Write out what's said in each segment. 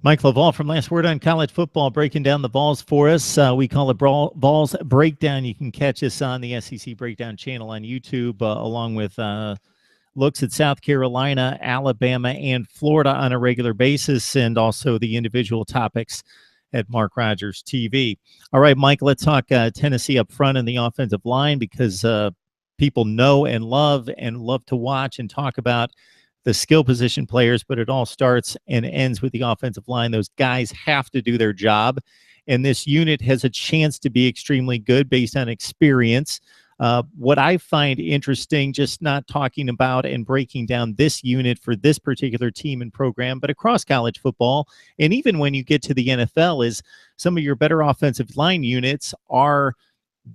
Mike LaValle from Last Word on College Football breaking down the Vols for us. We call it Vols Breakdown. You can catch us on the SEC Breakdown channel on YouTube, along with looks at South Carolina, Alabama, and Florida on a regular basis, and also the individual topics at MarkRogersTV. All right, Mike, let's talk Tennessee up front in the offensive line, because people know and love to watch and talk about the skill position players, but it all starts and ends with the offensive line. Those guys have to do their job, and this unit has a chance to be extremely good based on experience. What I find interesting, just not talking about and breaking down this unit for this particular team and program, but across college football, and even when you get to the NFL, is some of your better offensive line units are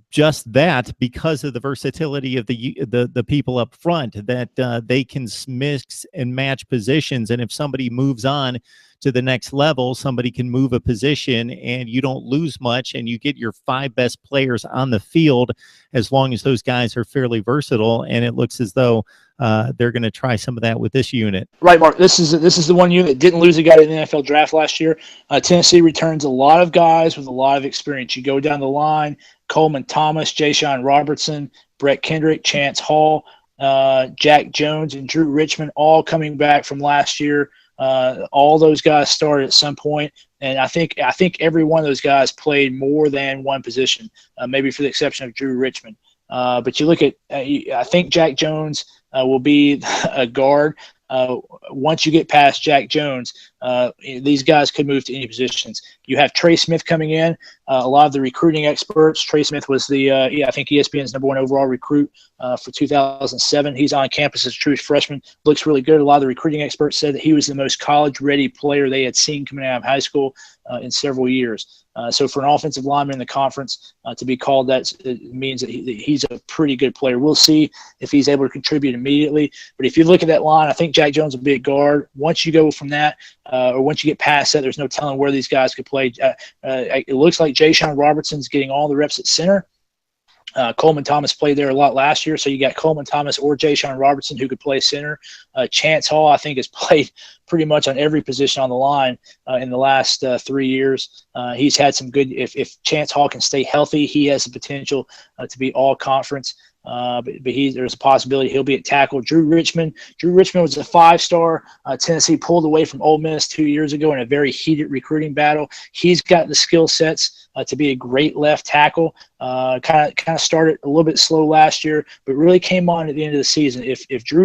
just that, because of the versatility of the people up front, that they can mix and match positions. And if somebody moves on to the next level, somebody can move a position and you don't lose much, and you get your 5 best players on the field, as long as those guys are fairly versatile. And it looks as though they're going to try some of that with this unit. Right, Mark. This is the one unit that didn't lose a guy in the NFL draft last year. Tennessee returns a lot of guys with a lot of experience. You go down the line: Coleman, Thomas, Ja'Shawn Robertson, Brett Kendrick, Chance Hall, Jack Jones, and Drew Richmond, all coming back from last year. All those guys started at some point, and I think every one of those guys played more than one position, maybe for the exception of Drew Richmond. But you look at, I think Jack Jones will be a guard. Once you get past Jack Jones, these guys could move to any positions. You have Trey Smith coming in. A lot of the recruiting experts, Trey Smith was the, I think ESPN's #1 overall recruit for 2007. He's on campus as a true freshman. Looks really good. A lot of the recruiting experts said that he was the most college-ready player they had seen coming out of high school in several years. So for an offensive lineman in the conference to be called that, it means that he's a pretty good player. We'll see if he's able to contribute immediately. But if you look at that line, I think Jack Jones will be a guard. Once you go from that, or once you get past that, there's no telling where these guys could play. It looks like Ja'Shawn Robertson's getting all the reps at center. Coleman Thomas played there a lot last year, so you got Coleman Thomas or Ja'Shawn Robertson who could play center. Chance Hall, I think, has played pretty much on every position on the line in the last 3 years. He's had some good – if Chance Hall can stay healthy, he has the potential to be all-conference. But there's a possibility he'll be at tackle. Drew Richmond was a 5-star. Tennessee pulled away from Ole Miss 2 years ago in a very heated recruiting battle. He's got the skill sets to be a great left tackle. Kind of started a little bit slow last year, but really came on at the end of the season. If Drew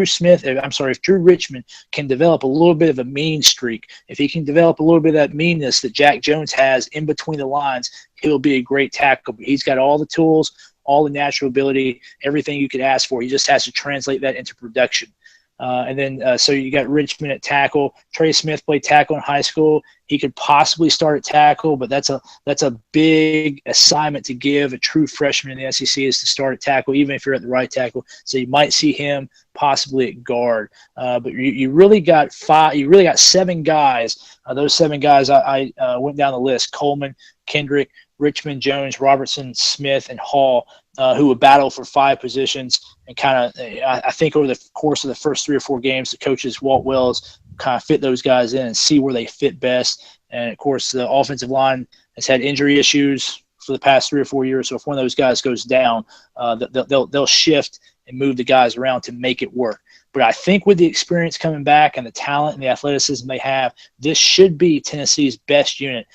Richmond can develop a little bit of a mean streak, if he can develop a little bit of that meanness that Jack Jones has in between the lines, he'll be a great tackle. But he's got all the tools, all the natural ability, everything you could ask for. He just has to translate that into production. So you got Richmond at tackle. Trey Smith played tackle in high school. He could possibly start at tackle, but that's a big assignment to give a true freshman in the SEC, is to start at tackle, even if you're at the right tackle. So you might see him possibly at guard. But you really got 7 guys. Those 7 guys, I went down the list: Coleman, Kendrick, Richmond, Jones, Robertson, Smith, and Hall, who would battle for 5 positions. And I think over the course of the first 3 or 4 games, the coaches, Walt Wells, kind of fit those guys in and see where they fit best. And, of course, the offensive line has had injury issues for the past 3 or 4 years. So if one of those guys goes down, they'll shift and move the guys around to make it work. But I think with the experience coming back and the talent and the athleticism they have, this should be Tennessee's best unit.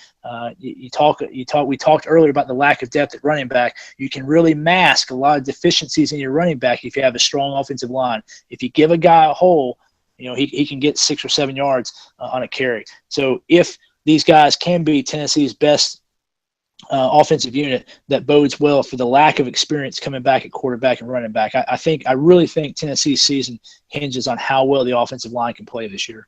We talked earlier about the lack of depth at running back. You can really mask a lot of deficiencies in your running back if you have a strong offensive line. If you give a guy a hole, he can get 6 or 7 yards on a carry. So if these guys can be Tennessee's best offensive unit, that bodes well for the lack of experience coming back at quarterback and running back. I really think Tennessee's season hinges on how well the offensive line can play this year.